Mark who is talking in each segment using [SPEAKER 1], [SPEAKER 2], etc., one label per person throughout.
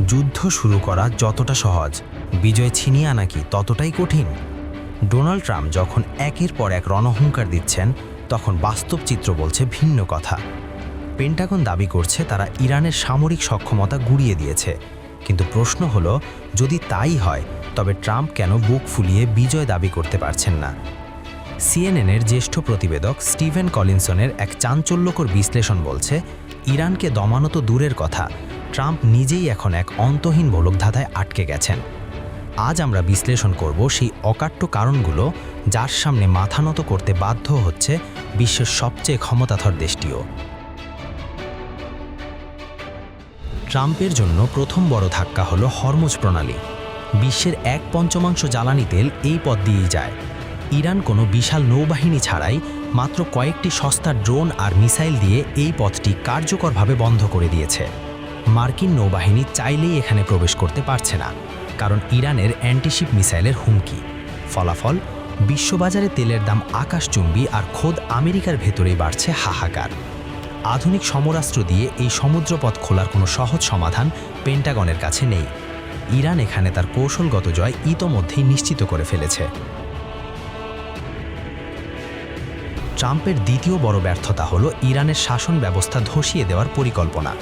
[SPEAKER 1] যুদ্ধ শুরু করা যতটা সহজ, বিজয় ছিনিয়ে আনা কি ততটাই কঠিন? ডোনাল্ড ট্রাম্প যখন একের পর এক রণহুঙ্কার দিচ্ছেন, তখন বাস্তব চিত্র বলছে ভিন্ন কথা। পেন্টাগন দাবি করছে তারা ইরানের সামরিক সক্ষমতা গুঁড়িয়ে দিয়েছে, কিন্তু প্রশ্ন হলো, যদি তাই হয় তবে ট্রাম্প কেন বুক ফুলিয়ে বিজয় দাবি করতে পারছেন না? সিএনএনের জ্যেষ্ঠ প্রতিবেদক স্টিভেন কলিনসনের এক চাঞ্চল্যকর বিশ্লেষণ বলছে, ইরানকে দমানো তো দূরের কথা, ট্রাম্প নিজেই এখন এক অন্তহীন গোলকধাঁধায় আটকে গেছেন। আজ আমরা বিশ্লেষণ করব সেই অকাট্য কারণগুলো, যার সামনে মাথা নত করতে বাধ্য হচ্ছে বিশ্বের সবচেয়ে ক্ষমতাধর দেশটিও। ট্রাম্পের জন্য প্রথম বড় ধাক্কা হলো হরমুজ প্রণালী। বিশ্বের 1/5 জ্বালানি তেল এই পথ দিয়েই যায়। ইরান কোনো বিশাল নৌবাহিনী ছাড়াই মাত্র কয়েকটি সস্তা ড্রোন আর মিসাইল দিয়ে এই পথটি কার্যকরভাবে বন্ধ করে দিয়েছে। মার্কিন নৌবাহিনী চাইলেই এখানে প্রবেশ করতে পারছে না, কারণ ইরানের অ্যান্টিশিপ মিসাইলের হুমকি। ফলাফল, বিশ্ববাজারে তেলের দাম আকাশচুম্বী, আর খোদ আমেরিকার ভেতরেই বাড়ছে হাহাকার। আধুনিক সমরাস্ত্র দিয়ে এই সমুদ্রপথ খোলার কোনো সহজ সমাধান পেন্টাগনের কাছে নেই। ইরান এখানে তার কৌশলগত জয় ইতোমধ্যেই নিশ্চিত করে ফেলেছে। ট্রাম্পের দ্বিতীয় বড় ব্যর্থতা হলো ইরানের শাসন ব্যবস্থা ধসিয়ে দেওয়ার পরিকল্পনা।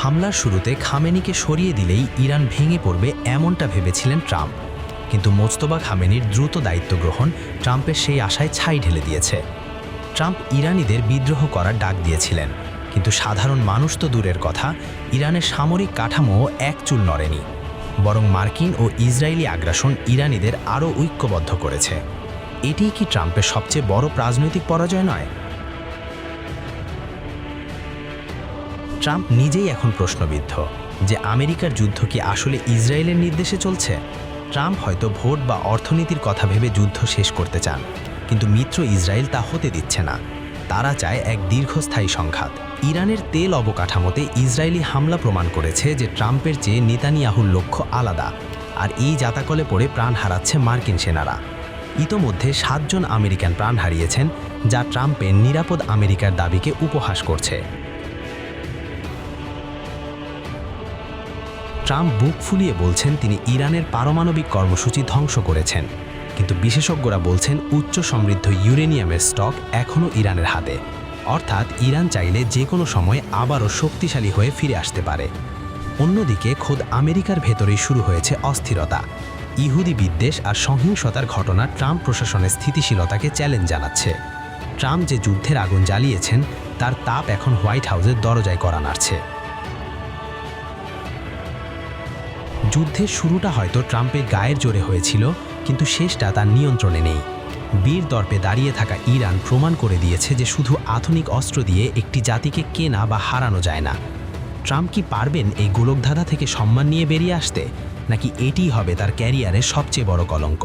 [SPEAKER 1] হামলার শুরুতে খামেনিকে সরিয়ে দিলেই ইরান ভেঙে পড়বে এমনটা ভেবেছিলেন ট্রাম্প, কিন্তু মোজতবা খামেনির দ্রুত দায়িত্ব গ্রহণ ট্রাম্পের সেই আশায় ছাই ঢেলে দিয়েছে। ট্রাম্প ইরানিদের বিদ্রোহ করার ডাক দিয়েছিলেন, কিন্তু সাধারণ মানুষ তো দূরের কথা, ইরানের সামরিক কাঠামোও এক চুল নড়েনি। বরং মার্কিন ও ইসরায়েলি আগ্রাসন ইরানিদের আরও ঐক্যবদ্ধ করেছে। এটিই কি ট্রাম্পের সবচেয়ে বড় রাজনৈতিক পরাজয় নয়? ট্রাম্প নিজেই এখন প্রশ্নবিদ্ধ যে আমেরিকার যুদ্ধ কি আসলে ইসরায়েলের নির্দেশে চলছে। ট্রাম্প হয়তো ভোট বা অর্থনীতির কথা ভেবে যুদ্ধ শেষ করতে চান, কিন্তু মিত্র ইসরায়েল তা হতে দিচ্ছে না। তারা চায় এক দীর্ঘস্থায়ী সংঘাত। ইরানের তেল অবকাঠামোতে ইসরায়েলি হামলা প্রমাণ করেছে যে ট্রাম্পের চেয়ে নেতানিয়াহুর লক্ষ্য আলাদা, আর এই জাতাকলে পড়ে প্রাণ হারাচ্ছে মার্কিন সেনারা। ইতোমধ্যে 7 জন আমেরিকান প্রাণ হারিয়েছেন, যা ট্রাম্পের নিরাপদ আমেরিকার দাবিকে উপহাস করছে। ট্রাম্প বুক ফুলিয়ে বলছেন তিনি ইরানের পারমাণবিক কর্মসূচি ধ্বংস করেছেন, কিন্তু বিশেষজ্ঞরা বলছেন উচ্চ সমৃদ্ধ ইউরেনিয়ামের স্টক এখনও ইরানের হাতে। অর্থাৎ ইরান চাইলে যে কোনো সময় আবারও শক্তিশালী হয়ে ফিরে আসতে পারে। অন্যদিকে খোদ আমেরিকার ভেতরেই শুরু হয়েছে অস্থিরতা। ইহুদি বিদ্বেষ আর সহিংসতার ঘটনা ট্রাম্প প্রশাসনের স্থিতিশীলতাকে চ্যালেঞ্জ জানাচ্ছে। ট্রাম্প যে যুদ্ধের আগুন জ্বালিয়েছেন, তার তাপ এখন হোয়াইট হাউসের দরজায় কড়া নাড়ছে। যুদ্ধের শুরুটা হয়তো ট্রাম্পের গায়ের জোরে হয়েছিল, কিন্তু শেষটা তার নিয়ন্ত্রণে নেই। বীর দর্পে দাঁড়িয়ে থাকা ইরান প্রমাণ করে দিয়েছে যে শুধু আধুনিক অস্ত্র দিয়ে একটি জাতিকে কেনা বা হারানো যায় না। ট্রাম্প কি পারবেন এই গোলকধাঁধা থেকে সম্মান নিয়ে বেরিয়ে আসতে, নাকি এটিই হবে তার ক্যারিয়ারের সবচেয়ে বড় কলঙ্ক?